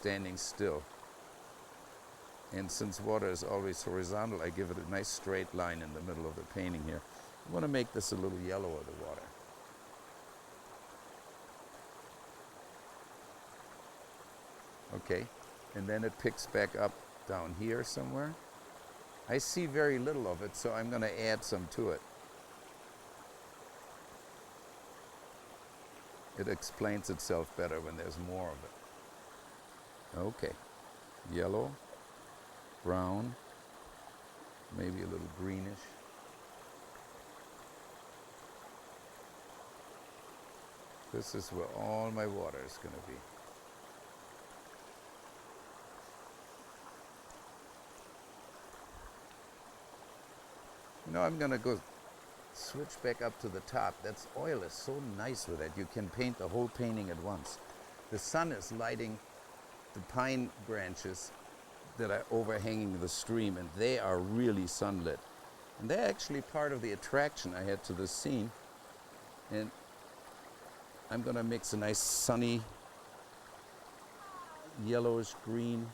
standing still. And since water is always horizontal, I give it a nice straight line in the middle of the painting here. I want to make this a little yellower, the water. Okay, and then it picks back up down here somewhere. I see very little of it, so I'm going to add some to it. It explains itself better when there's more of it. Okay, yellow, brown, maybe a little greenish. This is where all my water is going to be. Now I'm going to go switch back up to the top. That's oil is so nice with it. You can paint the whole painting at once. The sun is lighting the pine branches that are overhanging the stream, and they are really sunlit. And they're actually part of the attraction I had to this scene. And I'm going to mix a nice sunny yellowish green.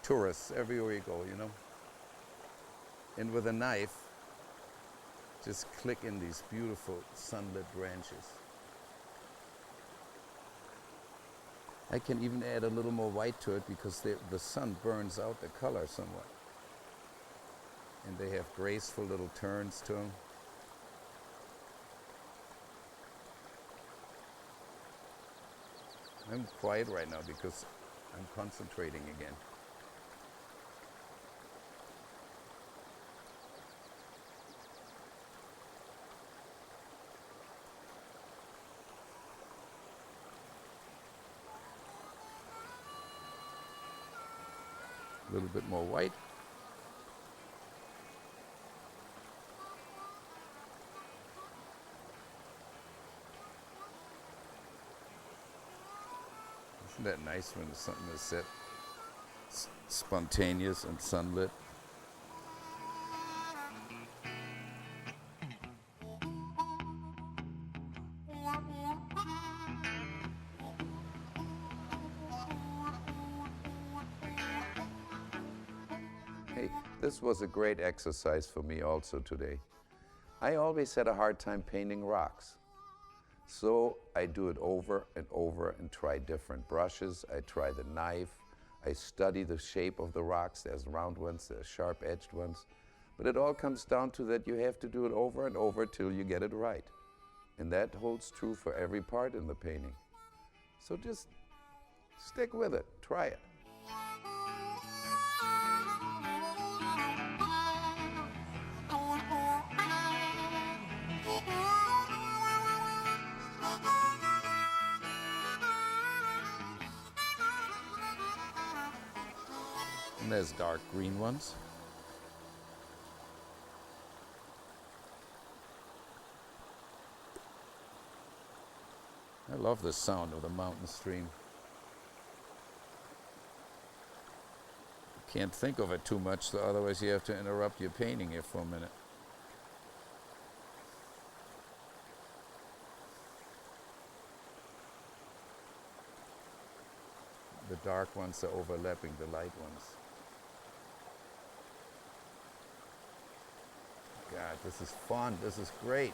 Tourists everywhere you go, you know. And with a knife, just click in these beautiful sunlit branches. I can even add a little more white to it because the sun burns out the color somewhat. And they have graceful little turns to them. I'm quiet right now because I'm concentrating again. A little bit more white. Isn't that nice when something is set spontaneous and sunlit? Hey, this was a great exercise for me also today. I always had a hard time painting rocks. So I do it over and over and try different brushes. I try the knife. I study the shape of the rocks. There's round ones, there's sharp-edged ones. But it all comes down to that you have to do it over and over till you get it right. And that holds true for every part in the painting. So just stick with it. Try it. And there's dark green ones. I love the sound of the mountain stream. Can't think of it too much, so otherwise you have to interrupt your painting here for a minute. The dark ones are overlapping the light ones. God, this is fun. This is great.